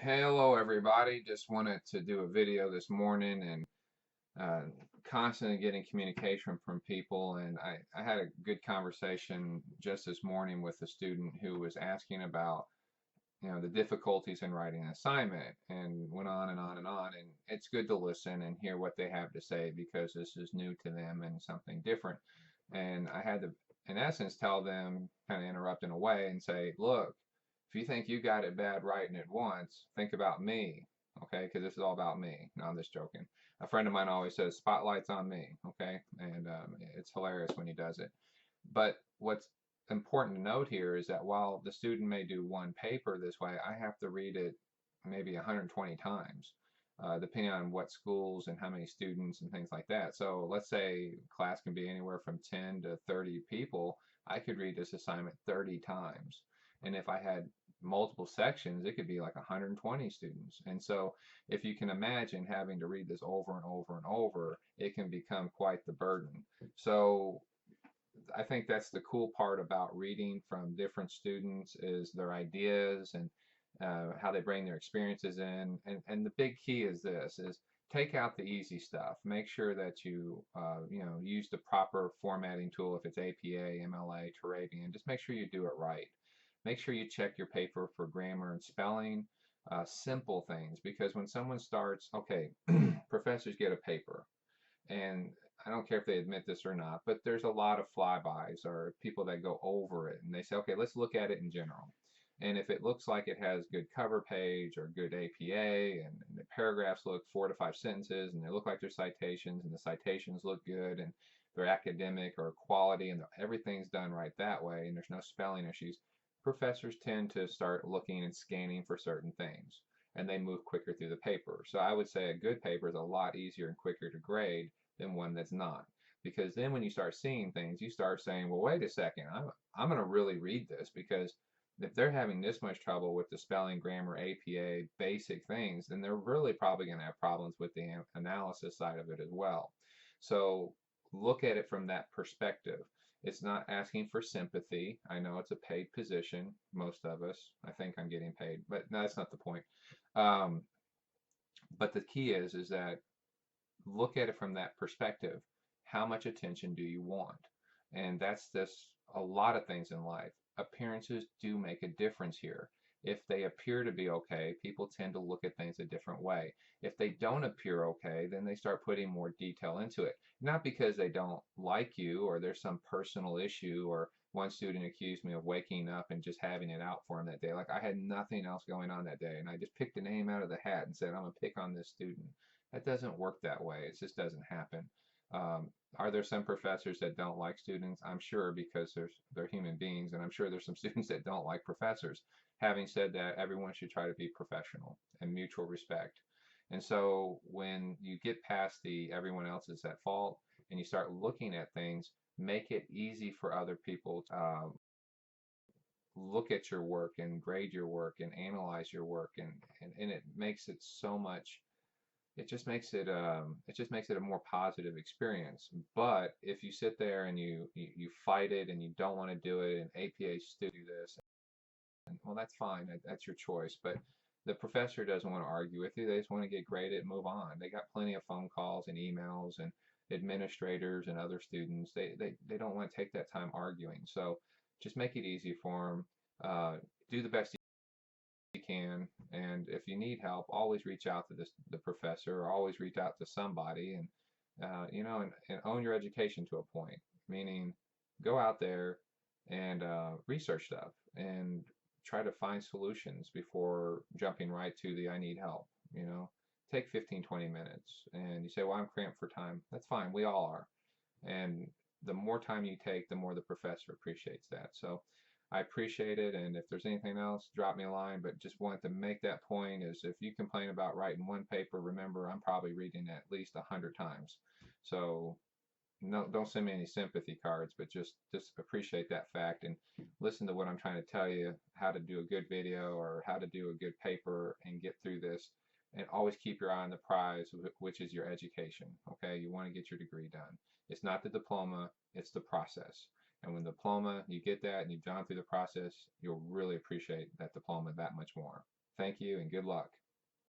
Hello, everybody. Just wanted to do a video this morning and constantly getting communication from people. And I had a good conversation just this morning with a student who was asking about, the difficulties in writing an assignment and went on and on and on. And it's good to listen and hear what they have to say because this is new to them and something different. And I had to, in essence, tell them, kind of interrupt in a way and say, look, if you think you got it bad writing it once, think about me, okay? Because this is all about me. No, I'm just joking. A friend of mine always says, spotlight's on me, okay? And it's hilarious when he does it. But what's important to note here is that while the student may do one paper this way, I have to read it maybe 120 times, depending on what schools and how many students and things like that. So let's say class can be anywhere from 10 to 30 people. I could read this assignment 30 times. And if I had multiple sections, it could be like 120 students. And so if you can imagine having to read this over and over and over, it can become quite the burden. So I think that's the cool part about reading from different students is their ideas and how they bring their experiences in. And the big key is this is take out the easy stuff. Make sure that you use the proper formatting tool. If it's APA, MLA, Turabian, just make sure you do it right. Make sure you check your paper for grammar and spelling, simple things, because when someone starts, okay, professors get a paper and I don't care if they admit this or not, but there's a lot of flybys or people that go over it and they say, okay, let's look at it in general. And if it looks like it has good cover page or good APA and the paragraphs look 4 to 5 sentences and they look like they're citations and the citations look good and they're academic or quality and everything's done right that way and there's no spelling issues, professors tend to start looking and scanning for certain things and they move quicker through the paper. So I would say a good paper is a lot easier and quicker to grade than one that's not. Because then when you start seeing things, you start saying, well, wait a second, I'm going to really read this because if they're having this much trouble with the spelling, grammar, APA, basic things, then they're really probably going to have problems with the analysis side of it as well. So look at it from that perspective. It's not asking for sympathy. I know it's a paid position, most of us. I think I'm getting paid, but no, that's not the point. Um, but the key is that look at it from that perspective. How much attention do you want? And that's this a lot of things in life. Appearances do make a difference here. If they appear to be okay, people tend to look at things a different way. If they don't appear okay, then they start putting more detail into it. Not because they don't like you or there's some personal issue, or one student accused me of waking up and just having it out for him that day. Like I had nothing else going on that day and I just picked a name out of the hat and said, I'm going to pick on this student. That doesn't work that way. It just doesn't happen. Are there some professors that don't like students? I'm sure because they're human beings, and I'm sure there's some students that don't like professors. Having said that, everyone should try to be professional and mutual respect. And so when you get past the everyone else is at fault and you start looking at things, make it easy for other people to look at your work and grade your work and analyze your work, and it makes it so much it just makes it a more positive experience. But if you sit there and you fight it and you don't want to do it and APA still do this, and well, that's fine. That's your choice. But the professor doesn't want to argue with you. They just want to get graded and move on. They got plenty of phone calls and emails and administrators and other students. They don't want to take that time arguing. So just make it easy for them. Do the best you can, and if you need help, always reach out to the professor, or always reach out to somebody, and and own your education to a point. Meaning, go out there and research stuff and try to find solutions before jumping right to the I need help. Take 15, 20 minutes, and you say, well, I'm cramped for time. That's fine. We all are, and the more time you take, the more the professor appreciates that. So I appreciate it. And if there's anything else, drop me a line. But just wanted to make that point is if you complain about writing one paper, remember I'm probably reading it at least 100 times. So no, don't send me any sympathy cards, but just appreciate that fact and listen to what I'm trying to tell you, how to do a good video or how to do a good paper and get through this. And always keep your eye on the prize, which is your education. Okay, you want to get your degree done. It's not the diploma, it's the process. And when the diploma, you get that and you've gone through the process, you'll really appreciate that diploma that much more. Thank you and good luck.